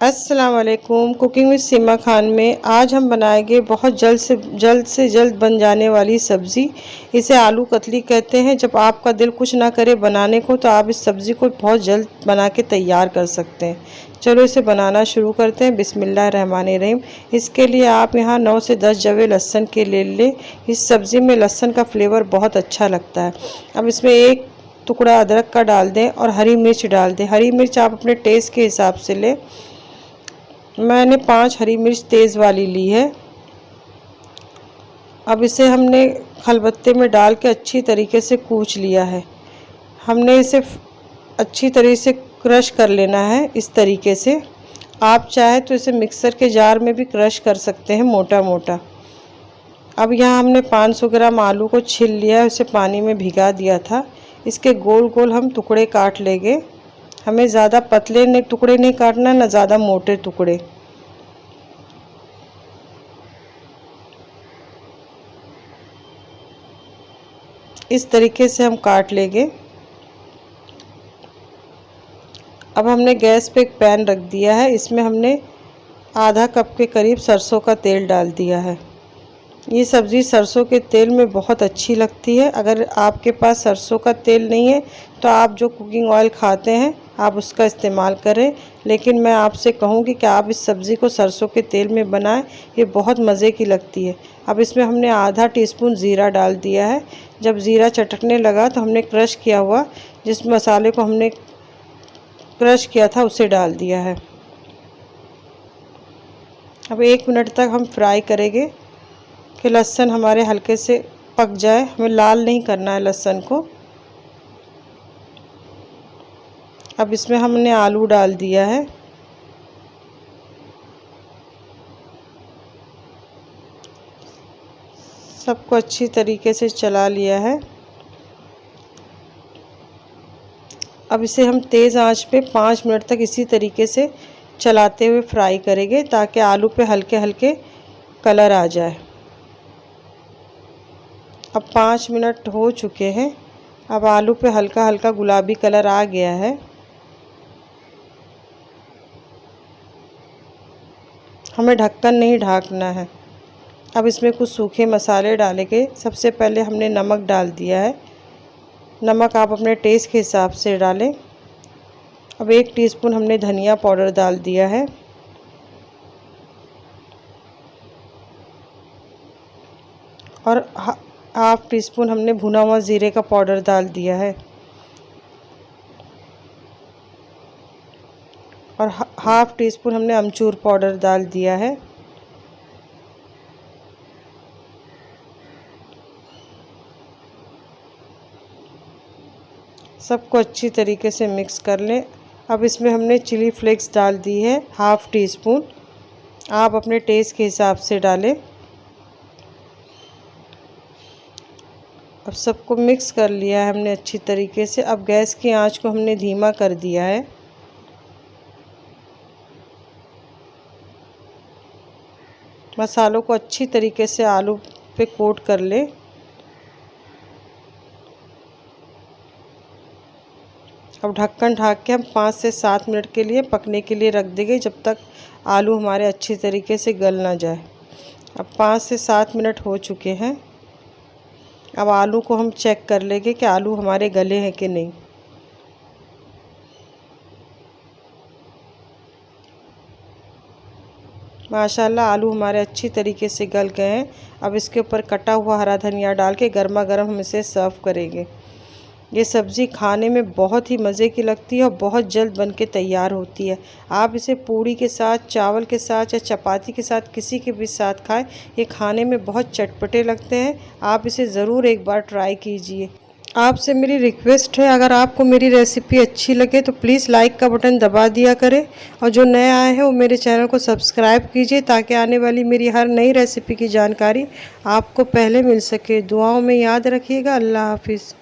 अस्सलाम वालेकुम। Cooking with सीमा खान में आज हम बनाएंगे बहुत जल्द बन जाने वाली सब्ज़ी। इसे आलू कतली कहते हैं। जब आपका दिल कुछ ना करे बनाने को तो आप इस सब्ज़ी को बहुत जल्द बना के तैयार कर सकते हैं। चलो इसे बनाना शुरू करते हैं। बिस्मिल्लाहिर्रहमानिर्रहीम। इसके लिए आप यहाँ 9 से 10 जवे लहसुन के ले लें। इस सब्ज़ी में लहसुन का फ्लेवर बहुत अच्छा लगता है। अब इसमें एक टुकड़ा अदरक का डाल दें और हरी मिर्च डाल दें। हरी मिर्च आप अपने टेस्ट के हिसाब से लें। मैंने 5 हरी मिर्च तेज़ वाली ली है। अब इसे हमने खलबत्ते में डाल के अच्छी तरीके से कूच लिया है। हमने इसे अच्छी तरीके से क्रश कर लेना है इस तरीके से। आप चाहे तो इसे मिक्सर के जार में भी क्रश कर सकते हैं मोटा मोटा। अब यहाँ हमने 500 ग्राम आलू को छील लिया है, उसे पानी में भिगा दिया था। इसके गोल गोल हम टुकड़े काट लेंगे। हमें ज़्यादा पतले टुकड़े नहीं काटना, ना ज़्यादा मोटे टुकड़े। इस तरीके से हम काट लेंगे। अब हमने गैस पे एक पैन रख दिया है। इसमें हमने आधा कप के करीब सरसों का तेल डाल दिया है। ये सब्ज़ी सरसों के तेल में बहुत अच्छी लगती है। अगर आपके पास सरसों का तेल नहीं है तो आप जो कुकिंग ऑयल खाते हैं आप उसका इस्तेमाल करें, लेकिन मैं आपसे कहूँगी कि आप इस सब्ज़ी को सरसों के तेल में बनाएं। ये बहुत मज़े की लगती है। अब इसमें हमने आधा टीस्पून ज़ीरा डाल दिया है। जब ज़ीरा चटकने लगा तो हमने क्रश किया हुआ जिस मसाले को हमने क्रश किया था उसे डाल दिया है। अब 1 मिनट तक हम फ्राई करेंगे कि लहसुन हमारे हल्के से पक जाए। हमें लाल नहीं करना है लहसुन को। अब इसमें हमने आलू डाल दिया है। सबको अच्छी तरीके से चला लिया है। अब इसे हम तेज़ आंच पे 5 मिनट तक इसी तरीके से चलाते हुए फ्राई करेंगे ताकि आलू पे हल्के हल्के कलर आ जाए। अब 5 मिनट हो चुके हैं। अब आलू पे हल्का हल्का गुलाबी कलर आ गया है। हमें ढक्कन नहीं ढाकना है। अब इसमें कुछ सूखे मसाले डालेंगे। सबसे पहले हमने नमक डाल दिया है। नमक आप अपने टेस्ट के हिसाब से डालें। अब 1 टीस्पून हमने धनिया पाउडर डाल दिया है। और हाफ टीस्पून हमने भुना हुआ ज़ीरे का पाउडर डाल दिया है। और हाफ टीस्पून हमने अमचूर पाउडर डाल दिया है। सबको अच्छी तरीके से मिक्स कर लें। अब इसमें हमने चिली फ्लेक्स डाल दी है हाफ टी स्पून। आप अपने टेस्ट के हिसाब से डालें। अब सबको मिक्स कर लिया है हमने अच्छी तरीके से। अब गैस की आंच को हमने धीमा कर दिया है। मसालों को अच्छी तरीके से आलू पे कोट कर लें। अब ढक्कन ढक के हम 5 से 7 मिनट के लिए पकने के लिए रख देंगे, जब तक आलू हमारे अच्छी तरीके से गल ना जाए। अब 5 से 7 मिनट हो चुके हैं। अब आलू को हम चेक कर लेंगे कि आलू हमारे गले हैं कि नहीं। माशाल्लाह आलू हमारे अच्छी तरीके से गल गए हैं। अब इसके ऊपर कटा हुआ हरा धनिया डाल के गर्मा गर्म हम इसे सर्व करेंगे। ये सब्ज़ी खाने में बहुत ही मज़े की लगती है और बहुत जल्द बन के तैयार होती है। आप इसे पूड़ी के साथ, चावल के साथ या चपाती के साथ किसी के भी साथ खाएं। ये खाने में बहुत चटपटे लगते हैं। आप इसे ज़रूर एक बार ट्राई कीजिए। आपसे मेरी रिक्वेस्ट है, अगर आपको मेरी रेसिपी अच्छी लगे तो प्लीज़ लाइक का बटन दबा दिया करें। और जो नए आए हैं वो मेरे चैनल को सब्सक्राइब कीजिए ताकि आने वाली मेरी हर नई रेसिपी की जानकारी आपको पहले मिल सके। दुआओं में याद रखिएगा। अल्लाह हाफिज़।